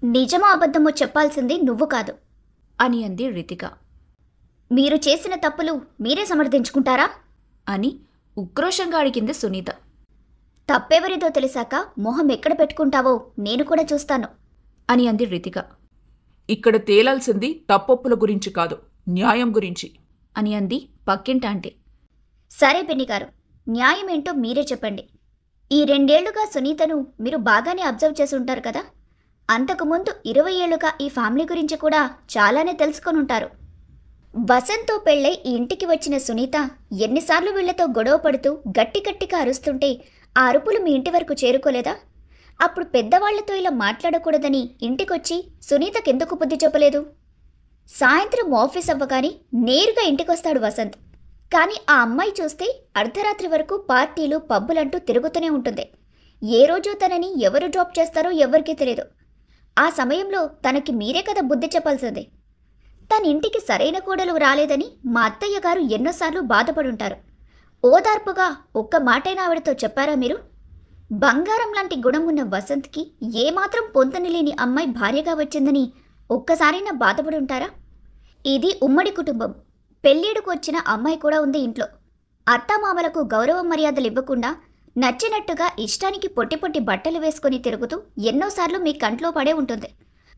నిజమో అబద్ధమో చెప్పాల్సింది నువ్వు కాదు అని అంది రితిక. మీరు చేసిన తప్పులు మీరే సమర్థించుకుంటారా అని ఉక్రోషంగా అడిగింది సునీత. తప్పెవరిదో తెలిసాక మొహం ఎక్కడ పెట్టుకుంటావో నేను కూడా చూస్తాను అని అంది రితిక. ఇక్కడ తేలాల్సింది తప్పొప్పుల గురించి కాదు, న్యాయం గురించి అని అంది పక్కింటాంటే. సరే పిన్నిగారు, న్యాయమేంటో మీరే చెప్పండి. ఈ 2 ఏళ్లుగా సునీతను మీరు బాగానే అబ్జర్వ్ చేసి ఉంటారు కదా. అంతకుముందు 20 ఏళ్లుగా ఈ ఫ్యామిలీ గురించి కూడా చాలానే తెలుసుకొని ఉంటారు. వసంత్తో పెళ్ళై ఈ ఇంటికి వచ్చిన సునీత ఎన్నిసార్లు వీళ్లతో గొడవ పడుతూ గట్టి గట్టిగా అరుస్తుంటే ఆ అరుపులు మీ ఇంటి వరకు చేరుకోలేదా? అప్పుడు పెద్దవాళ్లతో ఇలా మాట్లాడకూడదని ఇంటికొచ్చి సునీతకెందుకు బుద్ధి చెప్పలేదు? సాయంత్రం ఆఫీస్ అవ్వగానే నేరుగా ఇంటికొస్తాడు వసంత్. కానీ ఆ అమ్మాయి చూస్తే అర్ధరాత్రి వరకు పార్టీలు పబ్బులంటూ తిరుగుతూనే ఉంటుంది. ఏ రోజు తనని ఎవరు డ్రాప్ చేస్తారో ఎవరికీ తెలియదు. ఆ సమయంలో తనకి మీరే కదా బుద్ధి చెప్పాల్సిందే. తన ఇంటికి సరైన కోడలు రాలేదని మా అత్తయ్య గారు ఎన్నోసార్లు బాధపడుంటారు. ఓదార్పుగా ఒక్క మాటైనా ఆవిడతో చెప్పారా మీరు? బంగారం లాంటి గుణం ఉన్న వసంత్కి ఏమాత్రం పొంతని లేని అమ్మాయి భార్యగా వచ్చిందని ఒక్కసారైనా బాధపడుంటారా? ఇది ఉమ్మడి కుటుంబం. పెళ్ళిడుకు వచ్చిన అమ్మాయి కూడా ఉంది ఇంట్లో. అత్తామామలకు గౌరవ మర్యాదలు ఇవ్వకుండా నచ్చినట్టుగా ఇష్టానికి పొట్టి పొట్టి బట్టలు వేసుకొని తిరుగుతూ ఎన్నోసార్లు మీ కంట్లో పడే ఉంటుంది.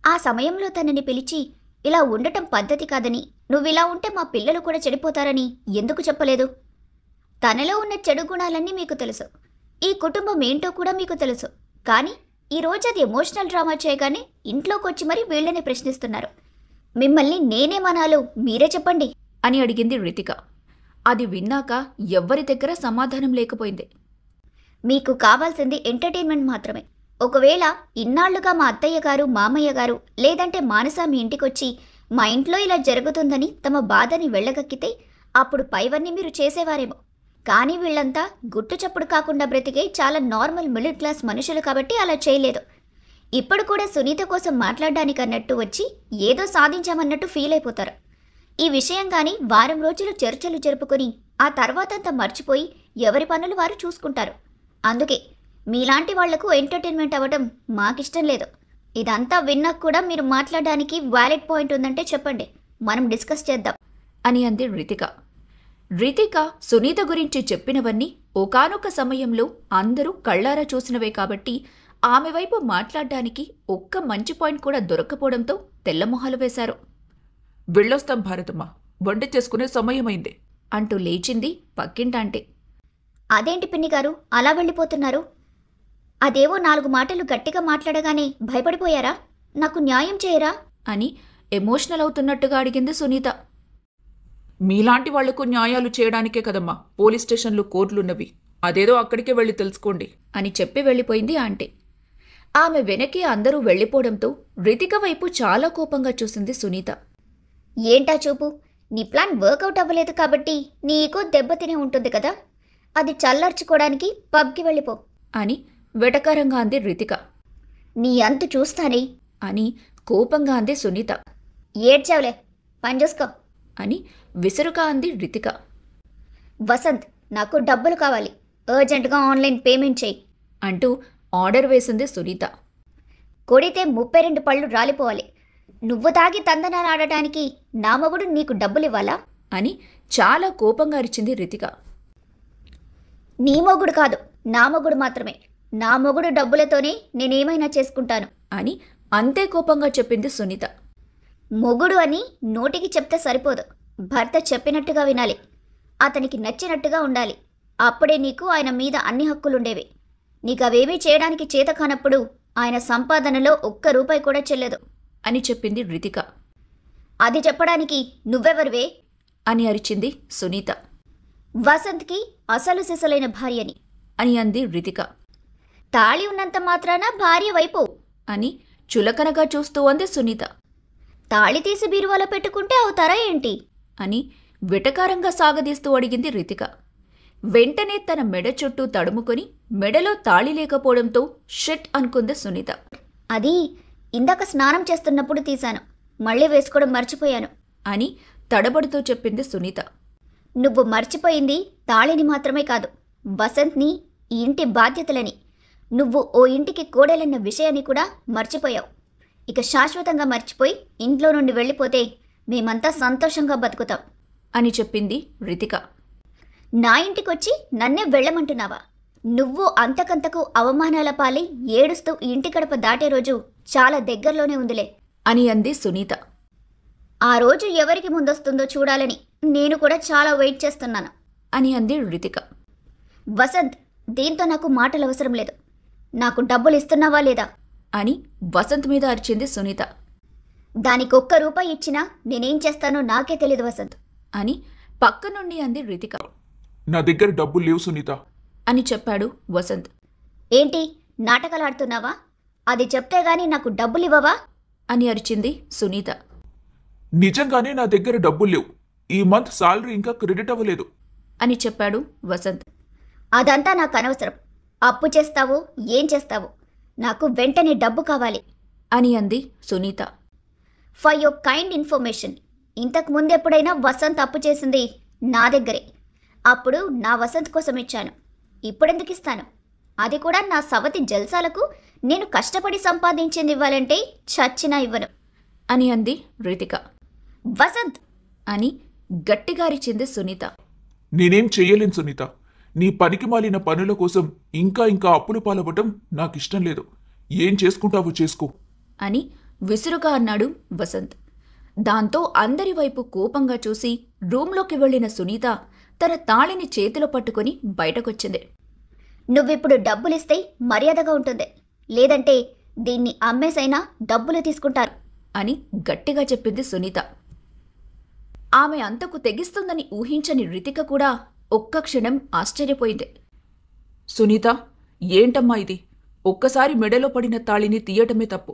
ఆ సమయంలో తనని పిలిచి ఇలా ఉండటం పద్ధతి కాదని, నువ్విలా ఉంటే మా పిల్లలు కూడా చెడిపోతారని ఎందుకు చెప్పలేదు? తనలో ఉన్న చెడు గుణాలన్నీ మీకు తెలుసు. ఈ కుటుంబం ఏంటో కూడా మీకు తెలుసు. కానీ ఈరోజు అది ఎమోషనల్ డ్రామా చేయగానే ఇంట్లోకొచ్చి మరీ వీళ్ళని ప్రశ్నిస్తున్నారు. మిమ్మల్ని నేనేమనాలో మీరే చెప్పండి అని అడిగింది రితిక. అది విన్నాక ఎవ్వరి దగ్గర సమాధానం లేకపోయింది. మీకు కావాల్సింది ఎంటర్టైన్మెంట్ మాత్రమే. ఒకవేళ ఇన్నాళ్లుగా మా అత్తయ్య గారు, మామయ్య గారు, లేదంటే మానస మీ ఇంటికొచ్చి మా ఇంట్లో ఇలా జరుగుతుందని తమ బాధని వెళ్ళగక్కితే అప్పుడు పైవన్నీ మీరు చేసేవారేమో. కానీ వీళ్ళంతా గుట్టు చప్పుడు కాకుండా బ్రతికే చాలా నార్మల్ మిడిల్ క్లాస్ మనుషులు కాబట్టి అలా చేయలేదు. ఇప్పుడు కూడా సునీత కోసం మాట్లాడడానికి అన్నట్టు వచ్చి ఏదో సాధించామన్నట్టు ఫీల్ అయిపోతారు. ఈ విషయం కానీ వారం రోజులు చర్చలు జరుపుకొని ఆ తర్వాతంతా మర్చిపోయి ఎవరి పనులు వారు చూసుకుంటారు. అందుకే మీలాంటి వాళ్లకు ఎంటర్టైన్మెంట్ అవ్వడం మాకిష్టం లేదు. ఇదంతా విన్నాక కూడా మీరు మాట్లాడడానికి వ్యాలిడ్ పాయింట్ ఉందంటే చెప్పండి, మనం డిస్కస్ చేద్దాం అని అంది రితిక. రితిక సునీత గురించి చెప్పినవన్నీ ఒకానొక సమయంలో అందరూ కళ్ళారా చూసినవే కాబట్టి ఆమె వైపు మాట్లాడడానికి ఒక్క మంచి పాయింట్ కూడా దొరక్కపోవడంతో తెల్లమొహాలు వేశారు. వెళ్ళొస్తాం భారతమ్మ, వంట చేసుకునే సమయమైంది అంటూ లేచింది పక్కింటాంటే. అదేంటి పిన్నిగారు అలా వెళ్ళిపోతున్నారు? అదేవో 4 మాటలు గట్టిగా మాట్లాడగానే భయపడిపోయారా? నాకు న్యాయం చేయరా అని ఎమోషనల్ అవుతున్నట్టుగా అడిగింది సునీత. మీలాంటి వాళ్లకు న్యాయాలు చేయడానికే కదమ్మా పోలీస్ స్టేషన్లు, కోర్టులున్నవి. అదేదో అక్కడికే వెళ్ళి తెలుసుకోండి అని చెప్పి వెళ్ళిపోయింది ఆంటీ. ఆమె వెనకే అందరూ వెళ్ళిపోవడంతో రితిక వైపు చాలా కోపంగా చూసింది సునీత. ఏంటా చూపు? నీ ప్లాన్ వర్కౌట్ అవ్వలేదు కాబట్టి నీకు దెబ్బతినే ఉంటుంది కదా. అది చల్లార్చుకోవడానికి పబ్కి వెళ్ళిపో అని వెటకారంగా అంది రితిక. నీ అంతు చూస్తానే అని కోపంగా అంది సునీత. ఏడ్చావులే, పని చూసుకో అని విసురుగా అంది రితిక. వసంత్, నాకు డబ్బులు కావాలి, అర్జెంటుగా ఆన్లైన్ పేమెంట్ చేయి అంటూ ఆర్డర్ వేసింది సునీత. కొడితే 32 పళ్ళు రాలిపోవాలి. నువ్వు తాగి తందనాలు ఆడటానికి నా మొగుడు నీకు డబ్బులివ్వాలా అని చాలా కోపంగా అరిచింది రితిక. నీ మొగుడు కాదు, నా మొగుడు మాత్రమే. నా మొగుడు డబ్బులతోనే నేనేమైనా చేసుకుంటాను అని అంతే కోపంగా చెప్పింది సునీత. మొగుడు అని నోటికి చెప్తే సరిపోదు, భర్త చెప్పినట్టుగా వినాలి. అతనికి నచ్చినట్టుగా ఉండాలి. అప్పుడే నీకు ఆయన మీద అన్ని హక్కులుండేవి. నీకు అవేమీ చేయడానికి చేత కానప్పుడు ఆయన సంపాదనలో ఒక్క రూపాయి కూడా చెల్లదు అని చెప్పింది రితిక. అది చెప్పడానికి నువ్వెవరివే అని అరిచింది సునీత. వసంత్కి అసలు సిసలైన భార్యని అని అంది రితిక. తాళి ఉన్నంత మాత్రాన భార్య వైపు అని చులకనగా చూస్తూ అంది సునీత. తాళి తీసి బీరువాలో పెట్టుకుంటే అవుతారా ఏంటి అని వెటకారంగా సాగదీస్తూ అడిగింది రితిక. వెంటనే తన మెడ చుట్టూ తడుముకొని మెడలో తాళి లేకపోవడంతో షిట్ అనుకుంది సునీత. అది ఇందాక స్నానం చేస్తున్నప్పుడు తీశాను, మళ్ళీ వేసుకోవడం మర్చిపోయాను అని తడబడుతూ చెప్పింది సునీత. నువ్వు మర్చిపోయింది తాళిని మాత్రమే కాదు, వసంత్ని, ఈ ఇంటి బాధ్యతలని. నువ్వు ఓ ఇంటికి కోడలన్న విషయాన్ని కూడా మర్చిపోయావు. ఇక శాశ్వతంగా మర్చిపోయి ఇంట్లో నుండి వెళ్ళిపోతే మేమంతా సంతోషంగా బతుకుతాం అని చెప్పింది రితిక. నా ఇంటికొచ్చి నన్నే వెళ్ళమంటున్నావా? నువ్వు అంతకంతకు అవమానాల పాలై ఏడుస్తూ ఇంటి గడప దాటే రోజు చాలా దగ్గరలోనే ఉందిలే అని అంది సునీత. ఆ రోజు ఎవరికి ముందొస్తుందో చూడాలని నేను కూడా చాలా వెయిట్ చేస్తున్నాను అని అంది రితిక. వసంత్, దీంతో నాకు మాటలు అవసరం లేదు. నాకు డబ్బులు ఇస్తున్నావా లేదా అని వసంత్ మీద అరిచింది సునీత. దానికి ₹1 ఇచ్చినా నేనేం చేస్తానో నాకే తెలీదు వసంత్ అని పక్క నుండి అంది రితిక. నా దగ్గర డబ్బులు లేవు సునీత అని చెప్పాడు వసంత్. ఏంటి నాటకాలాడుతున్నావా? అది చెప్తే గాని నాకు డబ్బులు ఇవ్వవా అని అరిచింది సునీత. నిజంగానే నా దగ్గర డబ్బులు లేవు. ఈ మంత్ సాలరీ ఇంకా క్రెడిట్ అవ్వలేదు అని చెప్పాడు వసంత్. అదంతా నాకు అనవసరం. అప్పు చేస్తావో ఏం చేస్తావో నాకు వెంటనే డబ్బు కావాలి అని అంది Sunitha. For your kind information, ఇంతకు ముందెప్పుడైనా వసంత్ అప్పు చేసింది నా దగ్గరే. అప్పుడు నా వసంత్ కోసం ఇచ్చాను. ఇప్పుడెందుకు ఇస్తాను? అది కూడా నా సవతి జల్సాలకు నేను కష్టపడి సంపాదించింది ఇవ్వాలంటే చచ్చినా ఇవ్వను అని అంది రితిక. వసంత్ అని గట్టిగా అరిచింది సునీత. నేనేం చెయ్యలేను సునీత. నీ పనికి మాలిన పనుల కోసం ఇంకా ఇంకా అప్పులు పాలవ్వటం నాకిష్టం లేదు. ఏం చేసుకుంటావో చేసుకో అని విసురుగా అన్నాడు వసంత్. దాంతో అందరి వైపు కోపంగా చూసి రూంలోకి వెళ్లిన సునీత తన తాళిని చేతిలో పట్టుకుని బయటకొచ్చింది. నువ్విప్పుడు డబ్బులిస్తే మర్యాదగా ఉంటుంది, లేదంటే దీన్ని అమ్మేసైనా డబ్బులు తీసుకుంటారు అని గట్టిగా చెప్పింది సునీత. ఆమె అంతకు తెగిస్తుందని ఊహించని రితిక కూడా ఒక్క క్షణం ఆశ్చర్యపోయింది. సునీత, ఏంటమ్మా ఇది? ఒక్కసారి మెడలో పడిన తాళిని తీయటమే తప్పు.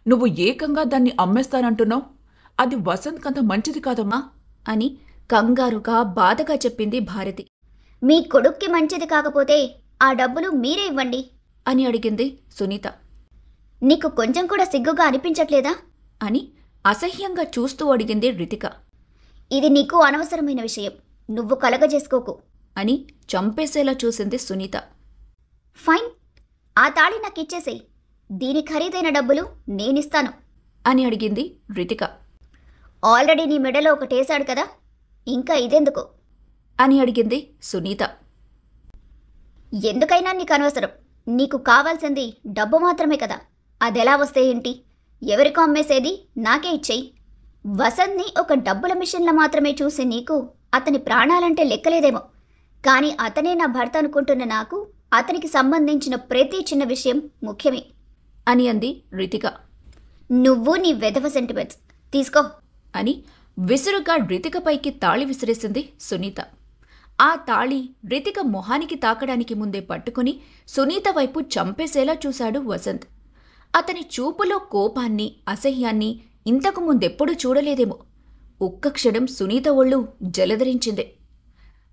నువ్వు ఏకంగా దాన్ని అమ్మేస్తానంటున్నావు. అది వసంత్ కంత మంచిది కాదమ్మా అని కంగారుగా బాధగా చెప్పింది భారతి. మీ కొడుక్కి మంచిది కాకపోతే ఆ డబ్బులు మీరే ఇవ్వండి అని అడిగింది సునీత. నీకు కొంచెం కూడా సిగ్గుగా అనిపించట్లేదా అని అసహ్యంగా చూస్తూ అడిగింది రితిక. ఇది నీకు అనవసరమైన విషయం, నువ్వు కలగజేసుకోకు అని చంపేసేలా చూసింది సునీత. ఫైన్, ఆ తాళి నాకు ఇచ్చేసేయ్. దీని ఖరీదైన డబ్బులు నేనిస్తాను అని అడిగింది రితిక. ఆల్రెడీ నీ మెడలో ఒకటేశాడు కదా, ఇంకా ఇదెందుకు అని అడిగింది సునీత. ఎందుకైనా నీకు అనవసరం. నీకు కావాల్సింది డబ్బు మాత్రమే కదా. అదెలా వస్తే ఏంటి? ఎవరికో అమ్మేసేది నాకే ఇచ్చేయి. వసంత్ని ఒక డబ్బుల మిషన్లా మాత్రమే చూసి నీకు అతని ప్రాణాలంటే లెక్కలేదేమో, కానీ అతనే నా భర్త అనుకుంటున్న నాకు అతనికి సంబంధించిన ప్రతి చిన్న విషయం ముఖ్యమే అని అంది రితిక. నువ్వు నీ వెధవ సెంటిమెంట్స్ తీసుకో అని విసురుగా రితికపైకి తాళి విసిరేసింది సునీత. ఆ తాళి రితిక మొహానికి తాకడానికి ముందే పట్టుకుని సునీత వైపు చంపేసేలా చూశాడు వసంత్. అతని చూపులో కోపాన్ని, అసహ్యాన్ని ఇంతకు ముందెప్పుడూ చూడలేదేమో. ఒక్క క్షణం సునీత ఒళ్ళు జలధరించింది.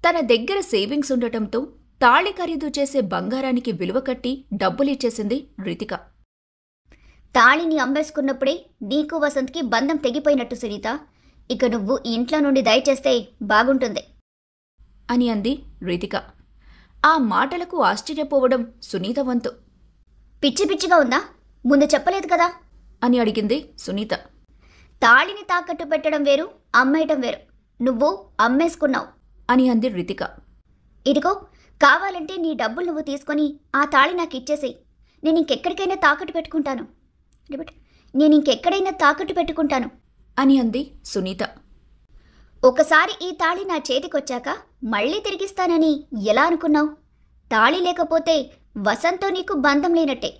తన దగ్గర సేవింగ్స్ ఉండటంతో తాళి ఖరీదు చేసే బంగారానికి విలువ కట్టి డబ్బులిచ్చేసింది రితిక. తాళిని అమ్మేసుకున్నప్పుడే నీకు వసంత్కి బంధం తెగిపోయినట్టు సునీత. ఇక నువ్వు ఇంట్లో నుండి దయచేస్తే బాగుంటుంది అని అంది రితిక. ఆ మాటలకు ఆశ్చర్యపోవడం సునీత వంతు. పిచ్చి పిచ్చిగా ఉందా? ముందు చెప్పలేదు కదా అని అడిగింది సునీత. తాళిని తాకట్టు పెట్టడం వేరు, అమ్మేయటం వేరు. నువ్వు అమ్మేసుకున్నావు అని అంది రితిక. ఇదిగో, కావాలంటే నీ డబ్బులు నువ్వు తీసుకొని ఆ తాళి నాకు ఇచ్చేసేయి. నేను ఇంకెక్కడికైనా తాకట్టు పెట్టుకుంటాను అని అంది సునీత. ఒకసారి ఈ తాళి నా చేతికొచ్చాక మళ్ళీ తిరిగిస్తానని ఎలా అనుకున్నావు? తాళి లేకపోతే వసంత్తో నీకు బంధం లేనట్టే.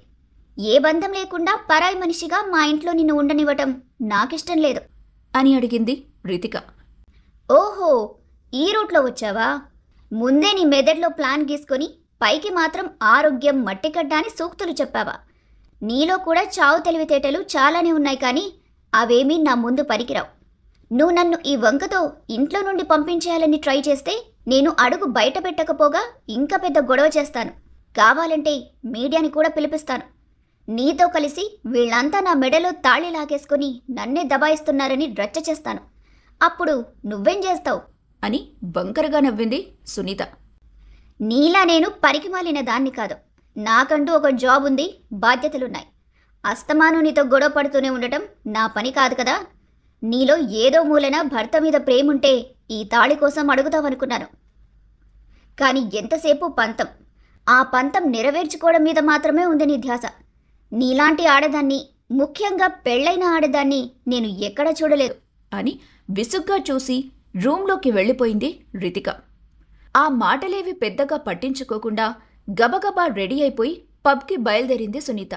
ఏ బంధం లేకుండా పరాయి మనిషిగా మా ఇంట్లో నిన్ను ఉండనివ్వటం నాకిష్టం లేదు అని అడిగింది రితిక. ఓహో, ఈ రూట్లో వచ్చావా? ముందే నీ మెదడులో ప్లాన్ గీసుకొని పైకి మాత్రం ఆరోగ్యం మట్టికడ్డాని సూక్తులు చెప్పావా? నీలో కూడా చావు తెలివితేటలు చాలానే ఉన్నాయి, కానీ అవేమీ నా ముందు పనికిరావు. నువ్వు నన్ను ఈ వంకతో ఇంట్లో నుండి పంపించేయాలని ట్రై చేస్తే నేను అడుగు బయట పెట్టకపోగా ఇంకా పెద్ద గొడవ చేస్తాను. కావాలంటే మీడియాని కూడా పిలిపిస్తాను. నీతో కలిసి వీళ్ళంతా నా మెడలో తాళి లాగేసుకుని నన్నే దబాయిస్తున్నారని రచ్చ చేస్తాను. అప్పుడు నువ్వేం చేస్తావు అని బంకరగా నవ్వింది సునీత. నీలా నేను పరికిమాలిన దాన్ని కాదు. నాకంటూ ఒక జాబ్ ఉంది, బాధ్యతలున్నాయి. అస్తమాను నీతో గొడవ పడుతూనే ఉండటం నా పని కాదు కదా. నీలో ఏదో మూలన భర్త మీద ప్రేముంటే ఈ తాళి కోసం అడుగుతావనుకున్నాను. కానీ ఎంతసేపు పంతం. ఆ పంతం నెరవేర్చుకోవడం మీద మాత్రమే ఉంది నీ ధ్యాస. నీలాంటి ఆడదాన్ని, ముఖ్యంగా పెళ్ళైన ఆడదాన్ని నేను ఎక్కడా చూడలేదు అని విసుగ్గా చూసి రూంలోకి వెళ్ళిపోయింది రితిక. ఆ మాటలేవి పెద్దగా పట్టించుకోకుండా గబగబా రెడీ అయిపోయి పబ్కి బయలుదేరింది సునీత.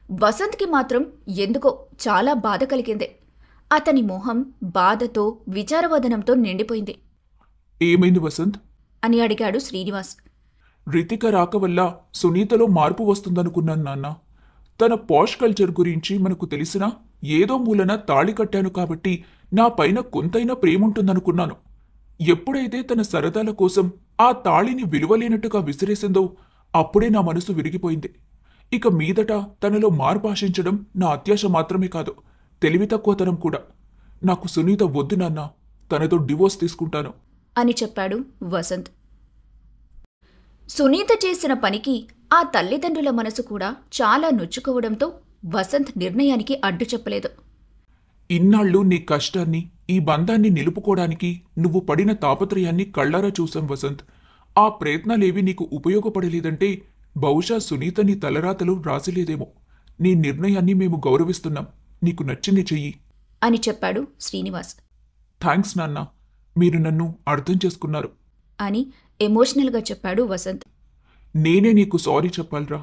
వసంత్కి మాత్రం ఎందుకో చాలా బాధ కలిగింది. అతని మొహం బాధతో, విచారవదనంతో నిండిపోయింది. ఏమైంది వసంత్ అని అడిగాడు శ్రీనివాస్. రితిక రాక వల్ల సునీతలో మార్పు వస్తుందనుకున్నాను నాన్న. తన పాష్ కల్చర్ గురించి మనకు తెలిసినా ఏదో మూలన తాళి కట్టాను కాబట్టి నా పైన కొంతైనా ప్రేముంటుందనుకున్నాను. ఎప్పుడైతే తన సరదాల కోసం ఆ తాళిని విలువలేనట్టుగా విసిరేసిందో అప్పుడే నా మనసు విరిగిపోయింది. ఇక మీదట తనలో మార్పు ఆశించడం నా అత్యాశ మాత్రమే కాదు, తెలివి తక్కువతనం కూడా. నాకు సునీత వద్దు నాన్న, తనతో డివోర్స్ తీసుకుంటాను అని చెప్పాడు వసంత్. సునీత చేసిన పనికి ఆ తల్లిదండ్రుల మనసు కూడా చాలా నొచ్చుకోవడంతో వసంత్ నిర్ణయానికి అడ్డు చెప్పలేదు. ఇన్నాళ్ళు నీ కష్టాన్ని, ఈ బంధాన్ని నిలుపుకోవడానికి నువ్వు పడిన తాపత్రయాన్ని కళ్ళారా చూసాం వసంత్. ఆ ప్రయత్నాలేవి నీకు ఉపయోగపడలేదంటే బహుశా సునీత నీ తలరాతలు రాసిలేదేమో. నీ నిర్ణయాన్ని మేము గౌరవిస్తున్నాం, నీకు నచ్చింది చెయ్యి అని చెప్పాడు శ్రీనివాస్. థ్యాంక్స్ నాన్న, మీరు నన్ను అర్థం చేసుకున్నారు అని ఎమోషనల్గా చెప్పాడు వసంత్. నేనే నీకు సారీ చెప్పాలరా.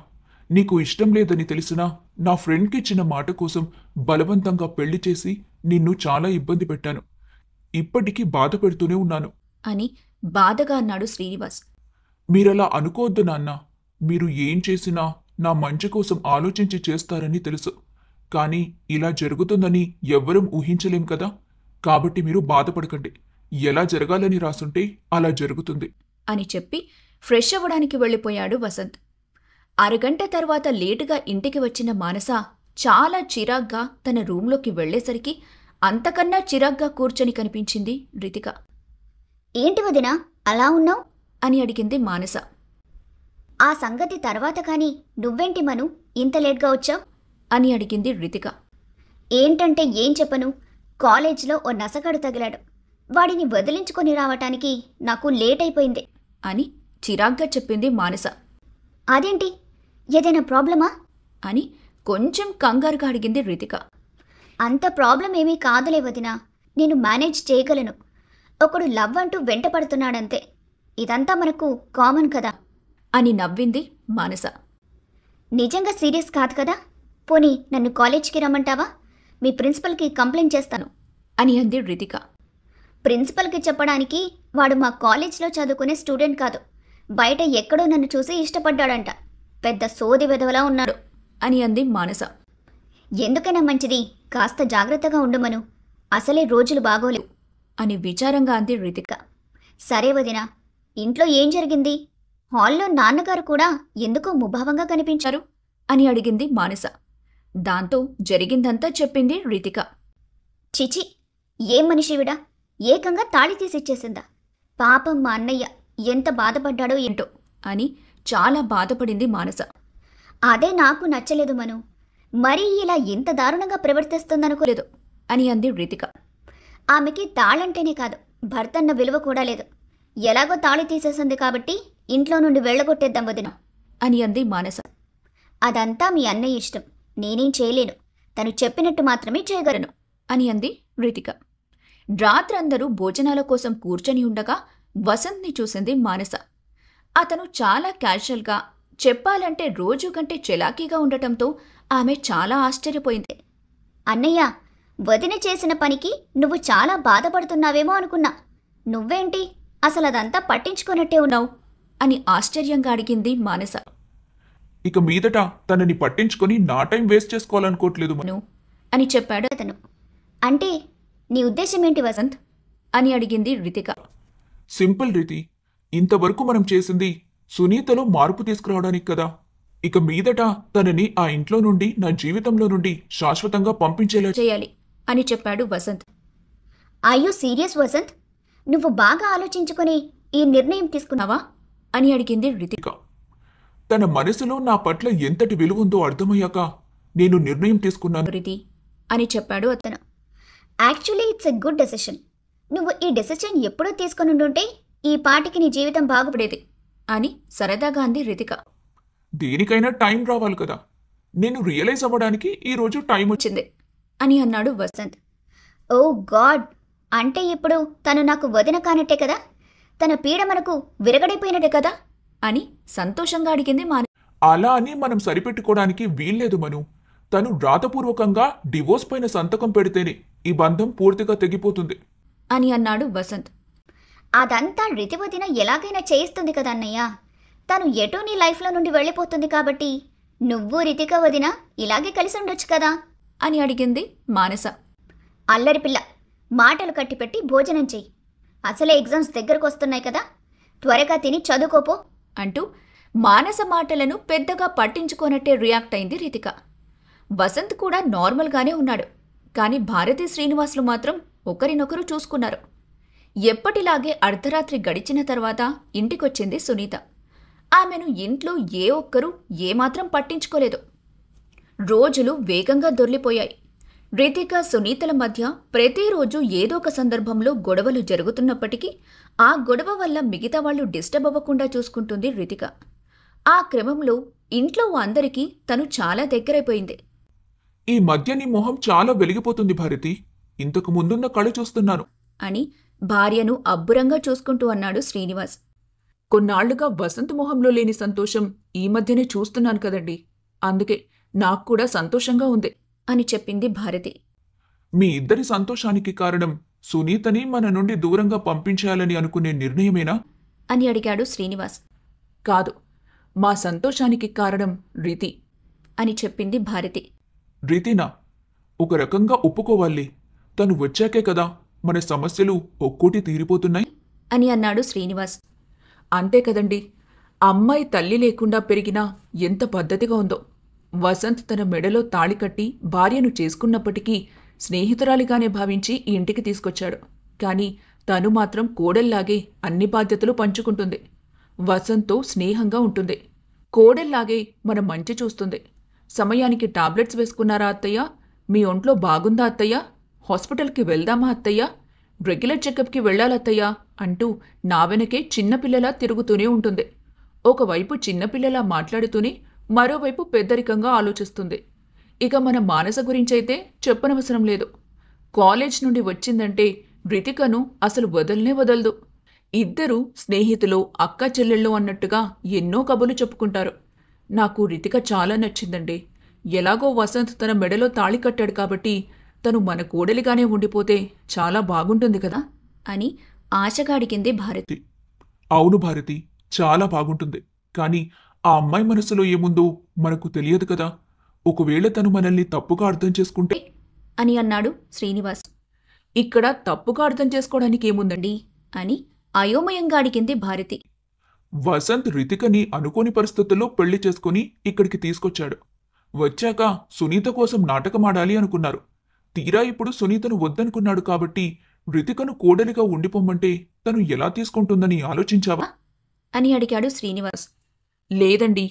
నీకు ఇష్టం లేదని తెలిసినా నా ఫ్రెండ్కి ఇచ్చిన మాట కోసం బలవంతంగా పెళ్లి చేసి నిన్ను చాలా ఇబ్బంది పెట్టాను. ఇప్పటికీ బాధ పెడుతూనే ఉన్నాను అని బాధగా అన్నాడు శ్రీనివాస్. మీరలా అనుకోవద్దు నాన్న. మీరు ఏం చేసినా నా మంచి కోసం ఆలోచించి చేస్తారని తెలుసు. కానీ ఇలా జరుగుతుందని ఎవ్వరం ఊహించలేం కదా. కాబట్టి మీరు బాధపడకండి. ఎలా జరగాలని రాసుంటే అలా జరుగుతుంది అని చెప్పి ఫ్రెష్ అవ్వడానికి వెళ్ళిపోయాడు వసంత్. అరగంట తర్వాత లేటుగా ఇంటికి వచ్చిన మానస చాలా చిరాగ్గా తన రూంలోకి వెళ్లేసరికి అంతకన్నా చిరాగ్గా కూర్చొని కనిపించింది రితిక. ఏంటి వదినా అలా ఉన్నావు అని అడిగింది మానస. ఆ సంగతి తర్వాత కానీ నువ్వేంటి మను ఇంత లేట్గా వచ్చావు అని అడిగింది రితిక. ఏంటంటే ఏం చెప్పను, కాలేజ్లో ఓ నసగాడు తగిలాడు. వాడిని వదిలించుకొని రావటానికి నాకు లేట్ అయిపోయింది అని చిరాగ్గా చెప్పింది మానస. అదేంటి, ఏదైనా ప్రాబ్లమా అని కొంచెం కంగారుగా అడిగింది రితిక. అంత ప్రాబ్లం ఏమీ కాదులే వదినా, నేను మేనేజ్ చేయగలను. ఒకడు లవ్ అంటూ వెంట పడుతున్నాడంతే. ఇదంతా మనకు కామన్ కదా అని నవ్వింది మానస. నిజంగా సీరియస్ కాదు కదా. పోనీ నన్ను కాలేజ్కి రమ్మంటావా? మీ ప్రిన్సిపల్కి కంప్లైంట్ చేస్తాను అని అంది రితిక. ప్రిన్సిపల్కి చెప్పడానికి వాడు మా కాలేజ్లో చదువుకునే స్టూడెంట్ కాదు, బయట ఎక్కడో నన్ను చూసి ఇష్టపడ్డాడంట. పెద్ద సోది వెధవలా ఉన్నాడు అని అంది మానస. ఎందుకైనా మంచిది కాస్త జాగ్రత్తగా ఉండమను, అసలే రోజులు బాగోలేవు అని విచారంగా అంది రితిక. సరే వదినా, ఇంట్లో ఏం జరిగింది? హాల్లో నాన్నగారు కూడా ఎందుకో ముభావంగా కనిపించారు అని అడిగింది మానస. దాంతో జరిగిందంతా చెప్పింది రితిక. చిచి, ఏం మనిషివిడా, ఏకంగా తాళి తీసిచ్చేసిందా? పాపం మా అన్నయ్య ఎంత బాధపడ్డాడో ఏంటో అని చాలా బాధపడింది మానస. అదే నాకు నచ్చలేదు మను. మరీ ఇలా ఇంత దారుణంగా ప్రవర్తిస్తుందనుకోలేదు అని అంది రితిక. ఆమెకి తాళంటేనే కాదు, భర్తన్న విలువ కూడా లేదు. ఎలాగో తాళి తీసేసింది కాబట్టి ఇంట్లో నుండి వెళ్ళగొట్టేద్దాం వదిన అని అంది మానస. అదంతా మీ అన్నయ్య ఇష్టం, నేనేం చేయలేను. తను చెప్పినట్టు మాత్రమే చేయగలను అని అంది రితిక. రాత్రందరూ భోజనాల కోసం కూర్చొని ఉండగా వసంత్ని చూసింది మానస. అతను చాలా క్యాజువల్గా, చెప్పాలంటే రోజు కంటే చలాకీగా ఉండటంతో ఆమె చాలా ఆశ్చర్యపోయింది. అన్నయ్య, వదిన చేసిన పనికి నువ్వు చాలా బాధపడుతున్నావేమో అనుకున్నా. నువ్వేంటి అసలు అదంతా పట్టించుకున్నట్టే ఉన్నావు అని ఆశ్చర్యంగా అడిగింది మానస. ఇక మీదట తనని పట్టించుకొని నా టైం వేస్ట్ చేసుకోవాలనుకోవట్లేదు మను అని చెప్పాడు అతను. అంటే నీ ఉద్దేశం ఏంటి వసంత్ అని అడిగింది రితిక. సింపుల్ రీతి, ఇంతవరకు మనం చేసింది సునీతలో మార్పు తీసుకురావడానికి కదా. ఇక మీదట తనని ఆ ఇంట్లో నుండి, నా జీవితంలో నుండి శాశ్వతంగా పంపించేలా చేయాలి అని చెప్పాడు Vasanth. Are you serious Vasanth? నువ్వు బాగా ఆలోచించుకొని ఈ నిర్ణయం తీసుకున్నావా అని అడిగింది రితిక. తన మనసులో నా పట్ల ఎంతటి విలువ ఉందో అర్థమయ్యాక నేను నిర్ణయం తీసుకున్నాను. రితి అని చెప్పాడు అతను. Actually it's a good decision. నువ్వు ఈ డెసిషన్ ఎప్పుడూ తీసుకుని ఉండుంటే ఈ పాటికి నీ జీవితం బాగుపడేది అని సరదాగా అంది రితిక. దేనికైనా టైం రావాలి కదా. నేను రియలైజ్ అవ్వడానికి ఈరోజు టైం వచ్చింది అని అన్నాడు వసంత్. ఓ గాడ్, అంటే ఇప్పుడు తను నాకు వదిన కానట్టే కదా, తన పీడ మనకు విరగడైపోయినట్టే కదా అని సంతోషంగా అడిగింది మానస. అలా అని మనం సరిపెట్టుకోవడానికి వీల్లేదు మను. తను రాతపూర్వకంగా డివోర్స్ పైన సంతకం పెడితేనే ఈ బంధం పూర్తిగా తెగిపోతుంది అని అన్నాడు వసంత్. అదంతా రితివదిన ఎలాగైనా చేయిస్తుంది కదా అన్నయ్య. తను ఎటూ నీ లైఫ్లో నుండి వెళ్ళిపోతుంది కాబట్టి నువ్వు రితిక వదిన ఇలాగే కలిసి ఉండొచ్చు కదా అని అడిగింది మానస. అల్లరి పిల్ల, మాటలు కట్టిపెట్టి భోజనం చెయ్యి. అసలే ఎగ్జామ్స్ దగ్గరకు వస్తున్నాయి కదా, త్వరగా తిని చదువుకోపో అంటూ మానస మాటలను పెద్దగా పట్టించుకోనట్టే రియాక్ట్ అయింది రితిక. వసంత్ కూడా నార్మల్గానే ఉన్నాడు. కానీ భారతి శ్రీనివాసులు మాత్రం ఒకరినొకరు చూసుకున్నారు. ఎప్పటిలాగే అర్ధరాత్రి గడిచిన తర్వాత ఇంటికొచ్చింది సునీత. ఆమెను ఇంట్లో ఏ ఒక్కరూ ఏమాత్రం పట్టించుకోలేదు. రోజులు వేగంగా దొర్లిపోయాయి. రితిక సునీతల మధ్య ప్రతిరోజు ఏదో ఒక సందర్భంలో గొడవలు జరుగుతున్నప్పటికీ ఆ గొడవ వల్ల మిగతా వాళ్ళు డిస్టర్బ్ అవ్వకుండా చూసుకుంటుంది రితిక. ఆ క్రమంలో ఇంట్లో అందరికీ తను చాలా దగ్గరైపోయింది. ఈ మధ్య నీ మొహం చాలా వెలిగిపోతుంది భారతి. ఇంతకు ముందున్న కళ చూస్తున్నాను అని భార్యను అబ్బురంగా చూసుకుంటూ అన్నాడు శ్రీనివాస్. కొన్నాళ్లుగా వసంత్ మొహంలో లేని సంతోషం ఈ మధ్యనే చూస్తున్నాను కదండి, అందుకే నాకు కూడా సంతోషంగా ఉంది అని చెప్పింది భారతి. మీ ఇద్దరి సంతోషానికి కారణం సునీతని మన నుండి దూరంగా పంపించాలని అనుకునే నిర్ణయమేనా అని అడిగాడు శ్రీనివాస్. కాదు, మా సంతోషానికి కారణం రీతి అని చెప్పింది భారతి. రీతినా? ఒక రకంగా ఒప్పుకోవాలి. తను వచ్చాకే కదా మన సమస్యలు ఒక్కోటి తీరిపోతున్నాయి అని అన్నాడు శ్రీనివాస్. అంతే కదండి, అమ్మాయి తల్లి లేకుండా పెరిగినా ఎంత పద్ధతిగా ఉందో. వసంత్ తన మెడలో తాళి కట్టి భార్యను చేసుకున్నప్పటికీ స్నేహితురాలిగానే భావించి ఈ ఇంటికి తీసుకొచ్చాడు. కాని తను మాత్రం కోడల్లాగే అన్ని బాధ్యతలు పంచుకుంటుంది. వసంత్తో స్నేహంగా ఉంటుంది. కోడల్లాగే మన మంచి చూస్తుంది. సమయానికి టాబ్లెట్స్ వేసుకున్నారా అత్తయ్య? మీ ఒంట్లో బాగుందా అత్తయ్య? హాస్పిటల్కి వెళ్దామా అత్తయ్య? రెగ్యులర్ చెకప్కి వెళ్ళాలత్తయ్యా అంటూ నా వెనకే చిన్నపిల్లలా తిరుగుతూనే ఉంటుంది. ఒకవైపు చిన్నపిల్లలా మాట్లాడుతూనే మరోవైపు పెద్దరికంగా ఆలోచిస్తుంది. ఇక మన మానస గురించైతే చెప్పనవసరం లేదు. కాలేజ్ నుండి వచ్చిందంటే రితికను అసలు వదలనే వదలదు. ఇద్దరూ స్నేహితులు, అక్క చెల్లెళ్ళు అన్నట్టుగా ఎన్నో కబుర్లు చెప్పుకుంటారు. నాకు రితిక చాలా నచ్చిందండి. ఎలాగో వసంత్ తన మెడలో తాళి కట్టాడు కాబట్టి తను మన కోడలిగానే ఉండిపోతే చాలా బాగుంటుంది కదా అని ఆశగా అడిగింది భారతి. అవును భారతి, చాలా బాగుంటుంది. కానీ ఆ అమ్మాయి మనసులో ఏముందో మనకు తెలియదు కదా. ఒకవేళ తను మనల్ని తప్పుగా అర్థం చేసుకుంటే అని అన్నాడు శ్రీనివాస్. ఇక్కడ తప్పుగా అర్థం చేసుకోవడానికి ఏముందండి అని అయోమయంగా అడిగింది భారతి. వసంత్ రితికని అనుకోని పరిస్థితుల్లో పెళ్లి చేసుకుని ఇక్కడికి తీసుకొచ్చాడు. వచ్చాక సునీత కోసం నాటకమాడాలి అనుకున్నారు. తీరా ఇప్పుడు సునీతను వద్దనుకున్నాడు కాబట్టి రితికను కోడలిగా ఉండిపోమ్మంటే తను ఎలా తీసుకుంటుందని ఆలోచించావా అని అడిగాడు శ్రీనివాస్. లేదండి,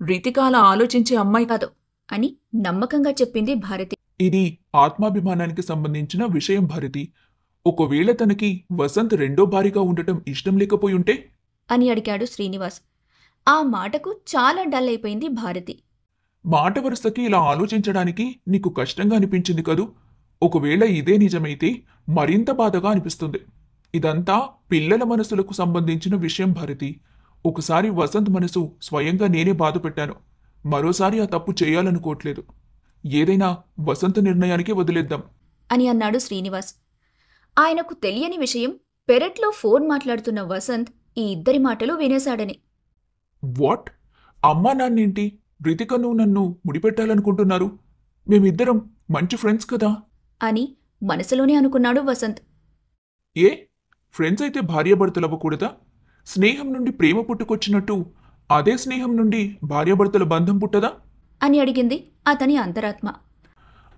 రితిక అలా ఆలోచించే అమ్మాయి కాదు అని నమ్మకంగా చెప్పింది భారతి. ఇది ఆత్మాభిమానానికి సంబంధించిన విషయం భారతి. ఒకవేళ తనకి వసంత్ రెండో భారీగా ఉండటం ఇష్టం లేకపోయుంటే అని అడిగాడు శ్రీనివాస్. ఆ మాటకు చాలా డల్ అయిపోయింది భారతి. మాట వరుసకి ఇలా ఆలోచించడానికి నీకు కష్టంగా అనిపించింది కదూ. ఒకవేళ ఇదే నిజమైతే మరింత బాధగా అనిపిస్తుంది. ఇదంతా పిల్లల మనసులకు సంబంధించిన విషయం భారతి. ఒకసారి వసంత్ మనసు స్వయంగా నేనే బాధ పెట్టాను. మరోసారి ఆ తప్పు చేయాలనుకోవట్లేదు. ఏదైనా వసంత్ నిర్ణయానికి వదిలేద్దాం అని అన్నాడు శ్రీనివాస్. ఆయనకు తెలియని విషయం, పెరట్లో ఫోన్ మాట్లాడుతున్న వసంత్ ఈ ఇద్దరి మాటలు వినేశాడని. వాట్? అమ్మా నాన్నేంటి రితికను నన్ను ముడిపెట్టాలనుకుంటున్నారు? మేమిద్దరం మంచి ఫ్రెండ్స్ కదా అని మనసులోనే అనుకున్నాడు వసంత్. ఏ ఫ్రెండ్స్ అయితే భార్యాభర్తలవ్వకూడదా? స్నేహం నుండి ప్రేమ పుట్టుకొచ్చినట్టు అదే స్నేహం నుండి భార్యాభర్తల బంధం పుట్టదా అని అడిగింది అతని అంతరాత్మ.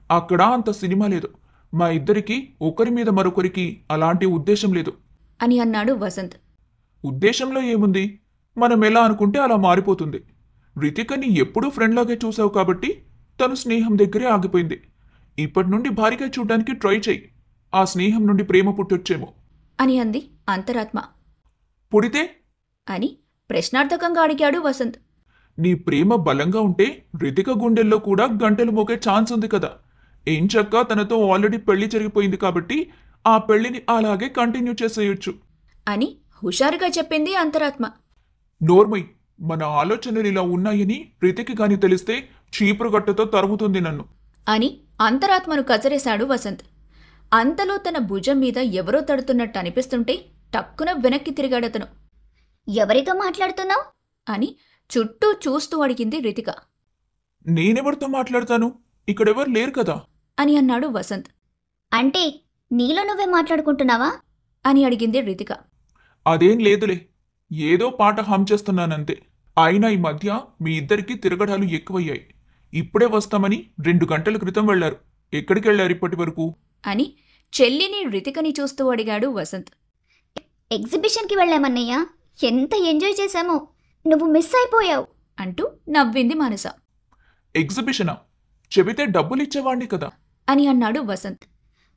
అక్కడ అంత సినిమా లేదు. మా ఇద్దరికి ఒకరి మీద మరొకరికి అలాంటి ఉద్దేశం లేదు అని అన్నాడు వసంత్. ఉద్దేశంలో ఏముంది? మనం ఎలా అనుకుంటే అలా మారిపోతుంది. రితికని ఎప్పుడూ ఫ్రెండ్లాగే చూసావు కాబట్టి తను స్నేహం దగ్గరే ఆగిపోయింది. ఇప్పటి నుండి భారీగా చూడ్డానికి ట్రై చెయ్యి. ఆ స్నేహం నుండి ప్రేమ పుట్టొచ్చేమో. అని అంది అంతరాత్మ. పుడితే అని ప్రశ్నార్థకంగా అడిగాడు వసంత్. నీ ప్రేమ బలంగా ఉంటే రితిక గుండెల్లో కూడా గంటలు మోగే ఛాన్స్ ఉంది కదా. ఏంచక్కా తనతో ఆల్రెడీ పెళ్లి జరిగిపోయింది కాబట్టి ఆ పెళ్లిని అలాగే కంటిన్యూ చేసేయొచ్చు అని హుషారుగా చెప్పింది అంతరాత్మ. నోర్మై, మన ఆలోచనలు ఇలా ఉన్నాయని రితికి గాని తెలిస్తే చీపురుగట్టతో తరుముతుంది నన్ను అని అంతరాత్మను కసరేశాడు వసంత్. అంతలో తన భుజం మీద ఎవరో తడుతున్నట్టు అనిపిస్తుంటే టక్కున వెనక్కి తిరిగాడతను. ఎవరితో మాట్లాడుతున్నావు? అని చుట్టూ చూస్తూ అడిగింది రితిక. నేనెవరితో మాట్లాడతాను? ఇక్కడెవరు లేరు కదా అని అన్నాడు వసంత్. అంటే నీలో నువ్వే మాట్లాడుకుంటున్నావా? అని అడిగింది రితిక. అదేం లేదులే, ఏదో పాట హమ్ చేస్తున్నానంతే. అయినా ఈ మధ్య మీ ఇద్దరికి తిరగడాలు ఎక్కువయ్యాయి. ఇప్పుడే వస్తామని 2 గంటల క్రితం వెళ్లారు. ఎక్కడికెళ్లారు ఇప్పటి వరకు? అని చెల్లిని రితికని చూస్తూ అడిగాడు వసంత్. ఎగ్జిబిషన్కి వెళ్ళామన్నయ్య. ఎంత ఎంజాయ్ చేశామో. నువ్వు మిస్ అయిపోయావు అంటూ నవ్వింది మానస. ఎగ్జిబిషనా? చెబితే డబ్బులిచ్చేవాణ్ణి కదా అని అన్నాడు వసంత్.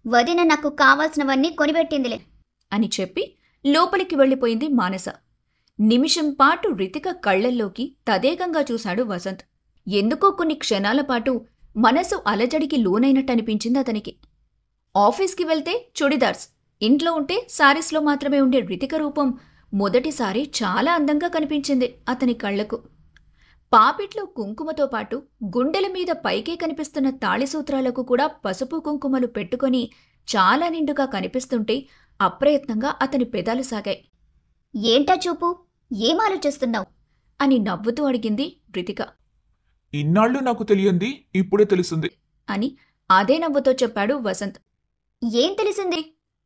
వదిన నాకు కావాల్సినవన్నీ కొనిపెట్టిందిలే అని చెప్పి లోపలికి వెళ్ళిపోయింది మానస. నిమిషం పాటు రితిక కళ్లల్లోకి తదేకంగా చూశాడు వసంత్. ఎందుకో కొన్ని క్షణాల పాటు మనసు అలజడికి లోనైనట్టనిపించింది అతనికి. ఆఫీస్కి వెళ్తే చుడిదార్స్, ఇంట్లో ఉంటే సారీస్లో మాత్రమే ఉండే రితిక రూపం మొదటిసారి చాలా అందంగా కనిపించింది అతని కళ్లకు. పాపిట్లో కుంకుమతో పాటు గుండెల మీద పైకే కనిపిస్తున్న తాళిసూత్రాలకు కూడా పసుపు కుంకుమలు పెట్టుకొని చాలా నిండుగా కనిపిస్తుంటే అప్రయత్నంగా అతని పెదాలు సాగాయి. ఏంటా చూపు? ఏం ఆలోచిస్తున్నావు? అని నవ్వుతూ అడిగింది రితిక. ఇన్నాళ్ళు నాకు తెలియంది ఇప్పుడే తెలిసింది అని అదే నవ్వుతో చెప్పాడు వసంత్. ఏం తెలిసింది?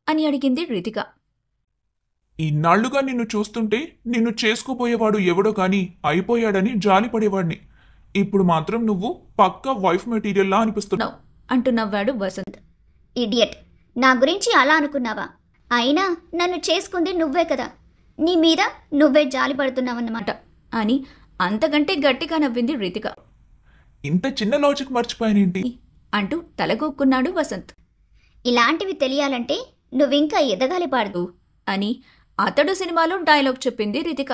అని అడిగింది రితిక. ఇన్నాళ్లుగా నిన్ను చూస్తుంటే నిన్ను చేసుకోబోయేవాడు ఎవడో కాని అయిపోయాడని జాలిపడేవాణ్ణి. ఇప్పుడు మాత్రం నువ్వు పక్కా వైఫ్ మెటీరియల్లా అనిపిస్తున్నావు అంటూ నవ్వాడు వసంత్. ఇడియట్, నా గురించి అలా అనుకున్నావా? అయినా నన్ను చేసుకుంది నువ్వే కదా. నీ మీద నువ్వే జాలి పడుతున్నావన్నమాట అని అంతకంటే గట్టిగా నవ్వింది రితిక. ఇంత చిన్న లాజిక్ మర్చిపోయానేంటి అంటూ తలగొక్కున్నాడు వసంత్. ఇలాంటివి తెలియాలంటే నువ్వింకా ఎదగాలి పాడదు అని అతడు సినిమాలో డైలాగ్ చెప్పింది రితిక.